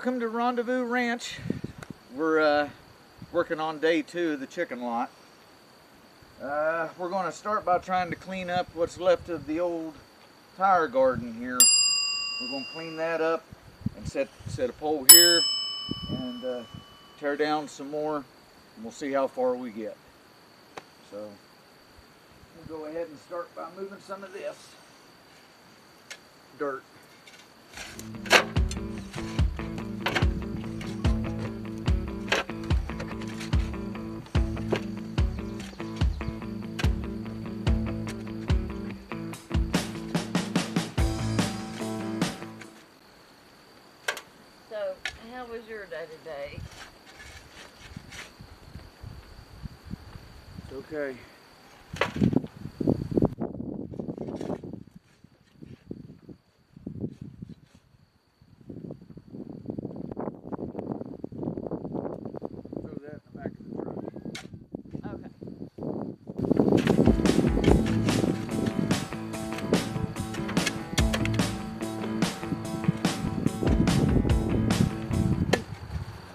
Welcome to Rendezvous Ranch. We're working on day 2 of the chicken lot. We're going to start by trying to clean up what's left of the old tire garden here. We're going to clean that up and set a pole here and tear down some more, and we'll see how far we get. So we'll go ahead and start by moving some of this dirt. So, how was your day today? It's okay. Throw that in the back of the truck. Okay.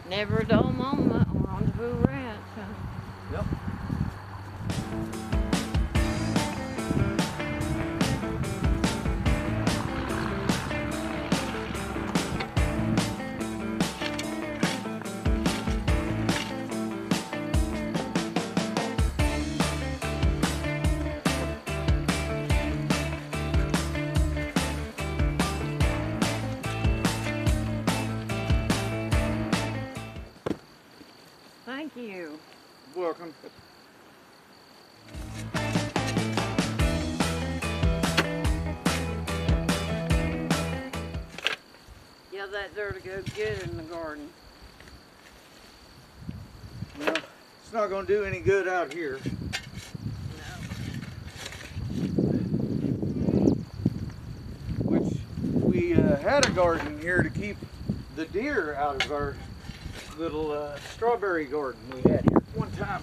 Never a dull moment on Rendezvous Ranch, huh? Yep. Thank you. Welcome. Yeah, that dirt will go good in the garden. Well, it's not going to do any good out here. Which we had a garden here to keep the deer out of our little strawberry garden we had here one time.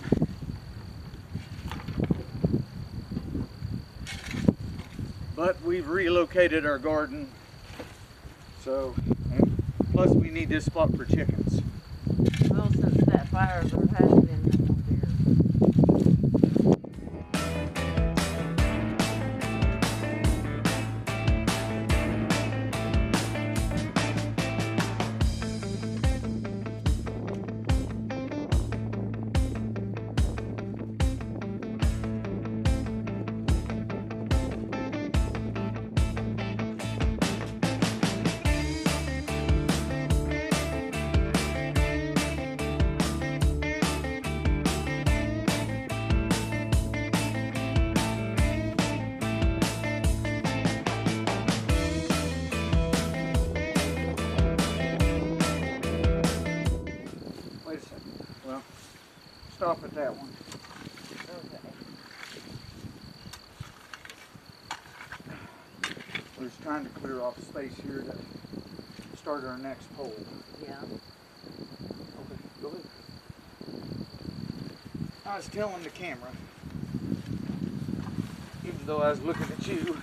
But we've relocated our garden, so, and plus we need this spot for chickens. Well, since that fire, there hasn't been no more deer. Wait a second. Well, stop at that one. Okay. We're just trying to clear off space here to start our next pole. Yeah. Okay, go ahead. I was telling the camera, even though I was looking at you.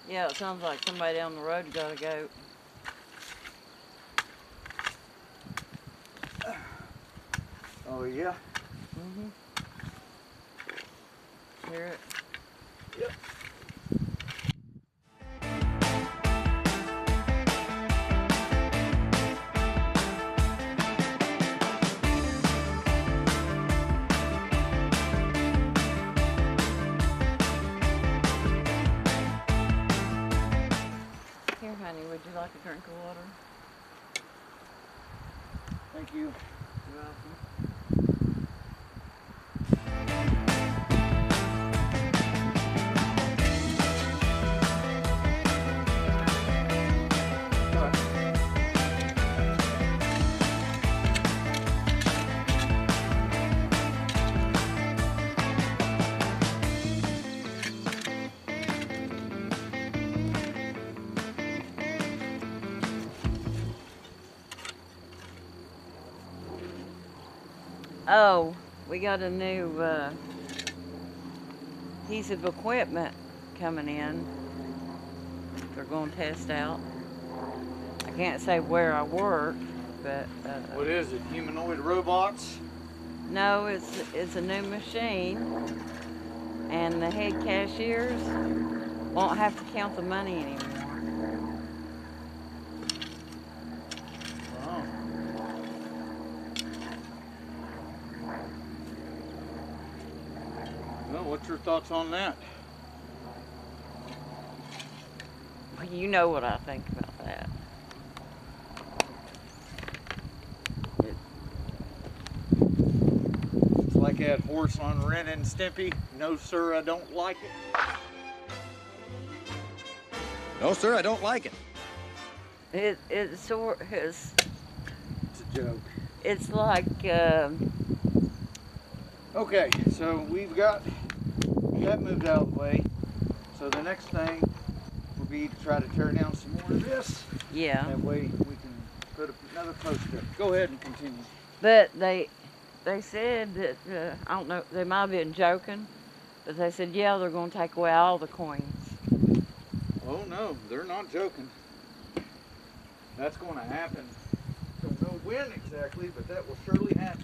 Yeah, it sounds like somebody down the road got a goat. Oh yeah? Mm-hmm. Hear it? Yep. Here, honey, would you like a drink of water? Thank you. You're welcome. Oh, we got a new piece of equipment coming in. They're going to test out. I can't say where I work, but What is it? Humanoid robots? no, it's a new machine, and the head cashiers won't have to count the money anymore. Oh. Well, what's your thoughts on that? You know what I think about that. It's like that horse on Ren and Stimpy. No, sir, I don't like it. No, sir, I don't like it. It's It's a joke. it's like Okay, so we've got that moved out of the way. So the next thing will be to try to tear down some more of this. yeah. That way we can put another post up. Go ahead and continue. But they said that I don't know. They might have been joking, but they said yeah, they're going to take away all the coins. Oh no, they're not joking. That's going to happen. Don't know when exactly, but that will surely happen.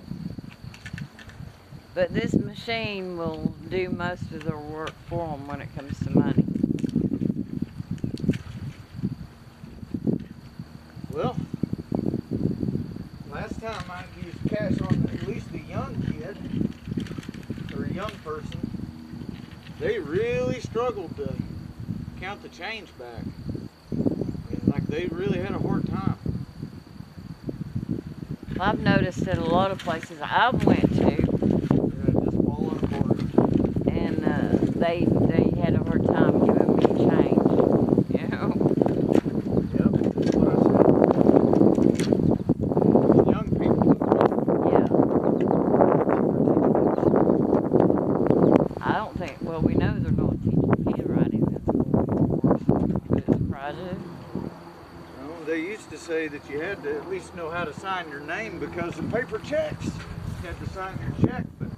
But this machine will do most of their work for them when it comes to money. Well, last time I used cash on at least a young kid or a young person, they really struggled to count the change back. I mean, like they really had a hard time. I've noticed that a lot of places I went to, Yeah, just falling apart. and they had a hard time giving me change. You know. Yep, that's what I said. Young people. Yeah. I don't think. Well, we know they're not teaching handwriting in school, of course, but it's private. Well, they used to say that you had to at least know how to sign your name because of paper checks. You had to sign your check, but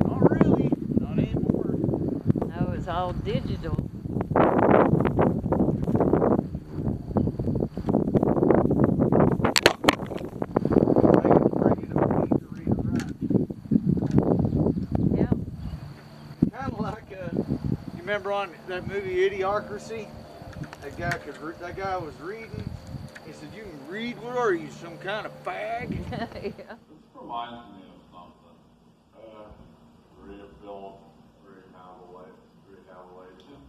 not really, not anymore. No, it's all digital. Yep. Kind of like, you remember on that movie Idiocracy? That guy was reading. He said, "You can read. What are you, some kind of fag?" Yeah. This reminds me of something. Rehabilitation.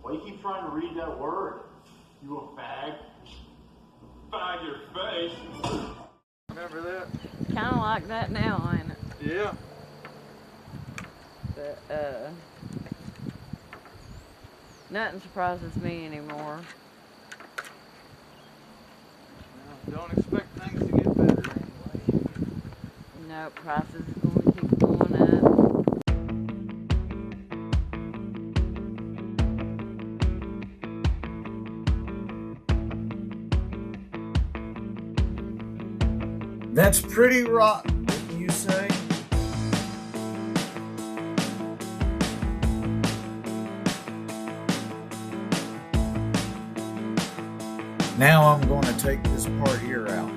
Why you keep trying to read that word? You a fag? Fag your face. Remember that? Kind of like that now, ain't it? Yeah. But nothing surprises me anymore. Well, don't expect things to get better anyway. No, prices are going to keep going up. That's pretty rotten, wouldn't you say? Now I'm going to take this part here out.